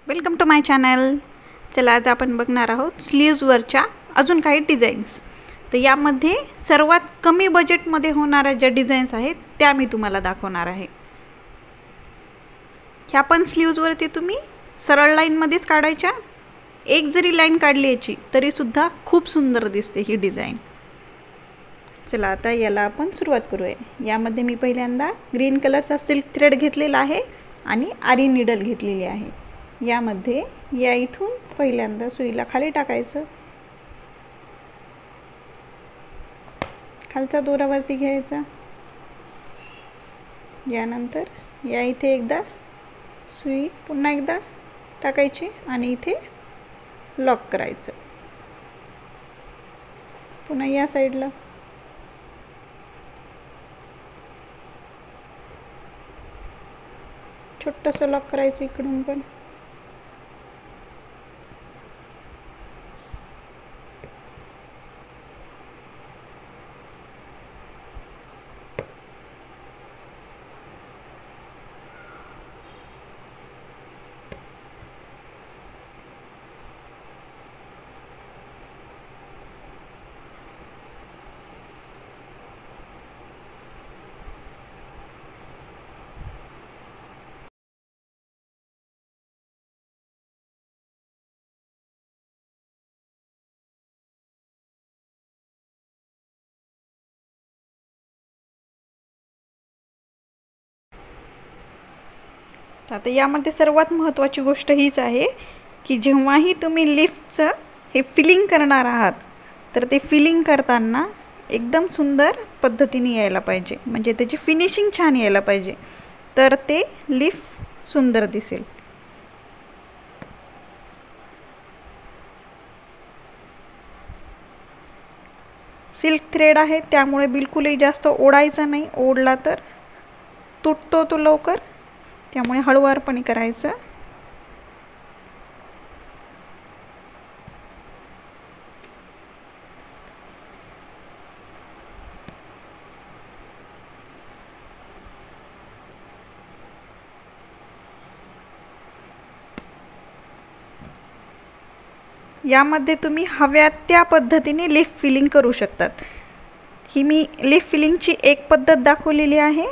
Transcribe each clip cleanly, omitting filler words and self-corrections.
Welcome to my channel. चला आज आपण बघणार आहोत स्लीव्जवरच्या अजून काही डिझाईन्स। तर यामध्ये सर्वात कमी बजेटमध्ये होणाऱ्या ज्या डिझाईन्स आहेत त्या मी तुम्हाला दाखवणार आहे। ह्या पण स्लीव्जवरती तुम्ही सरळ लाईनमध्येच काढायच्या। एक जरी लाईन काढली याची तरी सुद्धा खूप सुंदर दिसते ही डिझाईन। चला आता याला आपण सुरुवात करूया। यामध्ये मी पहिल्यांदा ग्रीन कलरचा सिल्क थ्रेड घेतलेला आहे आणि आरी नीडल घेतलेली आहे। यामध्ये या इथून पहिल्यांदा सुईला खाली टाकायचं, खालचा दोरा वरती घ्यायचा। यानंतर या इथे एकदा सुई पुन्हा एकदा टाकायची आणि इथे लॉक करायचं। पुन्हा या साइडला छोटंसं लॉक करायचं इकडून पण। आता यामध्ये सर्वात महत्त्वाची गोष्ट हीच आहे की जेव्हाही तुम्ही लिफ्टचं हे फिलिंग करणार आहात तर ते फिलिंग करताना एकदम सुंदर पद्धतीने यायला पाहिजे, म्हणजे त्याची फिनिशिंग छान यायला पाहिजे, तर ते लिफ्ट सुंदर दिसेल। सिल्क थ्रेड आहे त्यामुळे बिलकुलही जास्त ओढायचा नाही, ओढला तर तुटतो तो लवकर, त्यामुळे हळूवारपणे करायचं। यामध्ये तुम्ही हव्या त्या पद्धतीने लिफ फिलिंग करू शकतात। ही मी लिफ फिलिंगची एक पद्धत दाखवलेली आहे।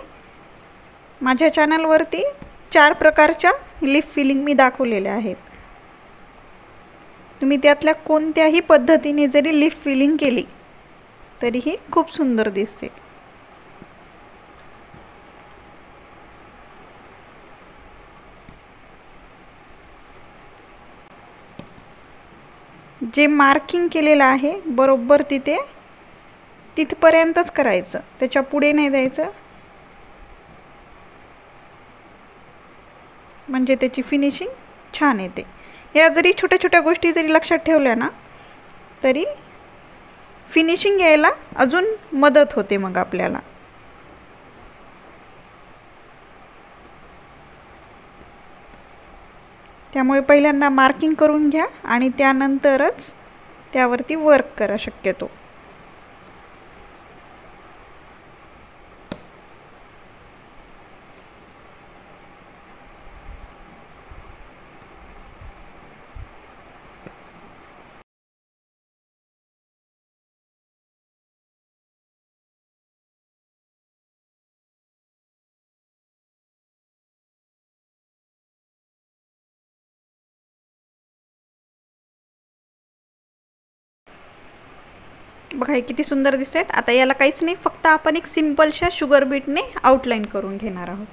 माझ्या चॅनलवरती 4 प्रकारच्या लिफ फिलिंग मी दाखवलेल्या आहेत। तुम्ही त्यातल्या कोणत्याही पद्धतीने जरी लिफ फिलिंग केली तरीही खूप सुंदर दिसते। जे मार्किंग केलेलं आहे बरोबर तिथपर्यंतच करायचं, त्याच्या पुढे नाही जायचं, म्हणजे त्याची फिनिशिंग छान येते। या जरी छोट्या छोट्या गोष्टी जरी लक्षात ठेवल्या ना तरी फिनिशिंग यायला अजून मदत होते मग आपल्याला। त्यामुळे पहिल्यांदा मार्किंग करून घ्या आणि त्यानंतरच त्यावरती वर्क करा शक्यतो। बघा हे किती सुंदर दिसतात। आता याला काहीच नाही, फक्त आपण एक सिंपलशा शुगर बीटने आउटलाइन करून घेणार आहोत।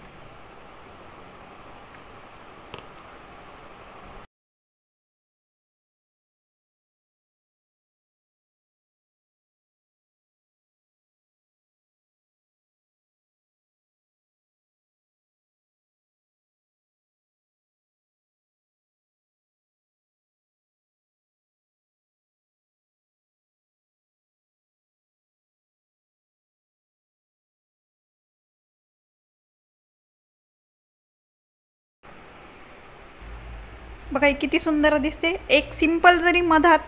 बघा किती सुंदर दिसते। एक सिंपल जरी मधात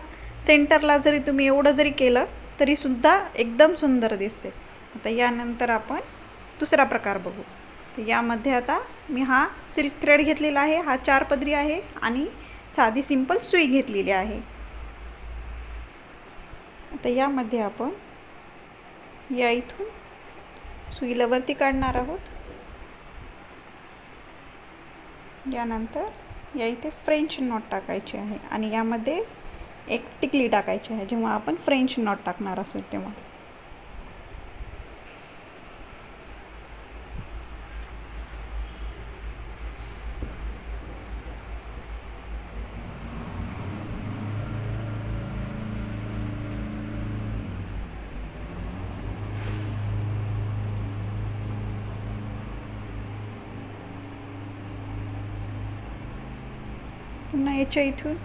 सेंटरला जरी तुम्ही एवढं जरी केलं तरी सुद्धा एकदम सुंदर दिसते। आता यानंतर आपण दुसरा प्रकार बघू। तर यामध्ये आता मी हा सिल्क थ्रेड घेतलेला आहे, हा 4 पदरी आहे आणि साधी सिंपल सुई घेतलेली आहे। आता यामध्ये आपण या इथून सुईला वरती काढणार आहोत। यानंतर या इथे फ्रेंच नॉट टाकायची आहे आणि यामध्ये एक टिकली टाकायची आहे जेव्हा आपण फ्रेंच नॉट टाकणार असू तेव्हा। पुन्हा याच्या इथून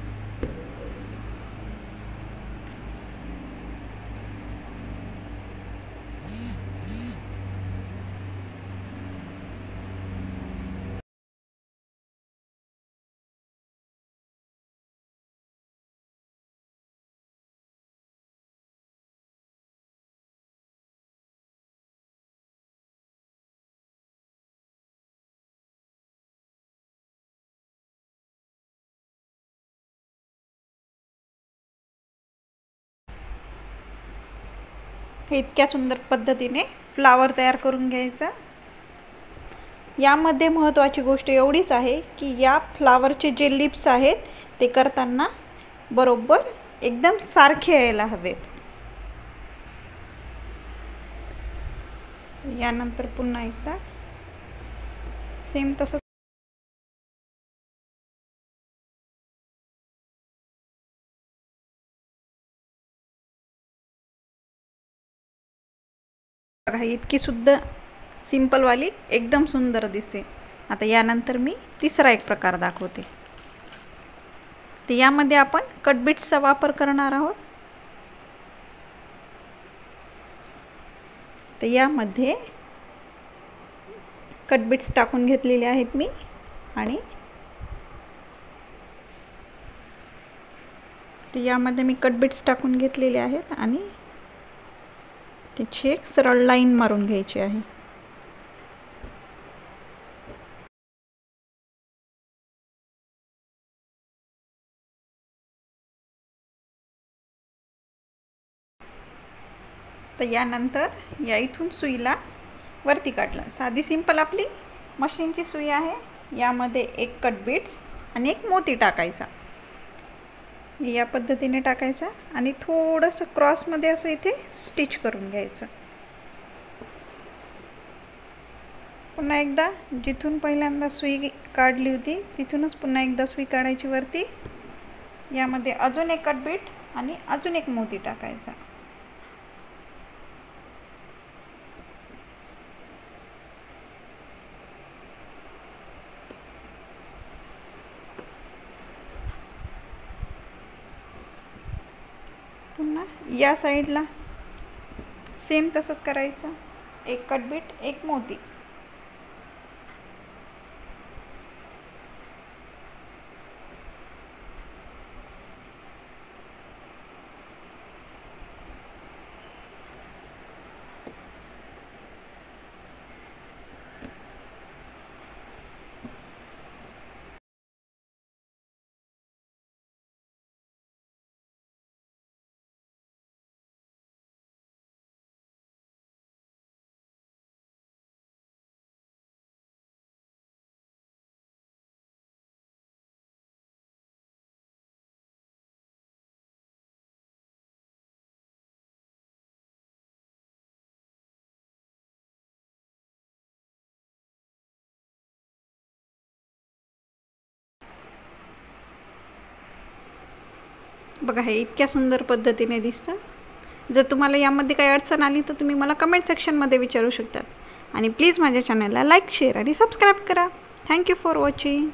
हे इतक्या सुंदर पद्धतीने फ्लावर तयार करून घ्यायचा। यामध्ये महत्त्वाची गोष्ट एवढीच आहे की या फ्लावरचे जे लिप्स आहेत ते करताना बरोबर एकदम सारखे यायला हवेत। यानंतर पुन्हा एकदा सेम तसं बघा, इतकी सुद्धा सिंपल वाली एकदम सुंदर दिसते। आता यानंतर मी तिसरा एक प्रकार दाखवते। तर यामध्ये आपण कट बीट्सचा वापर करणार आहोत। तर यामध्ये कट बीट्स टाकून घेतलेले आहेत मी आणि तर यामध्ये मी कट बीट्स टाकून घेतलेले आहेत आणि त्याची एक सरळ लाईन मारून घ्यायची आहे। तर यानंतर या इथून सुईला वरती काढलं। साधी सिंपल आपली मशीनची सुई आहे। यामध्ये एक कट बीट्स आणि एक मोती टाकायचा, या पद्धतीने टाकायचा आणि थोडंसं क्रॉसमध्ये असं इथे स्टिच करून घ्यायचं। पुन्हा एकदा जिथून पहिल्यांदा सुई काढली होती तिथूनच पुन्हा एकदा सुई काढायची वरती। यामध्ये अजून एक कट बीट आणि अजून एक मोती टाकायचा। पुन्हा या साईडला सेम तसंच करायचं, एक कट बीट एक मोती। बघा, हे इतक्या सुंदर पद्धतीने दिसतं। जर तुम्हाला यामध्ये काही अडचण आली तर तुम्ही मला कमेंट सेक्शनमध्ये विचारू शकतात आणि प्लीज माझ्या चॅनलला लाईक शेअर आणि सबस्क्राईब करा। Thank you for watching.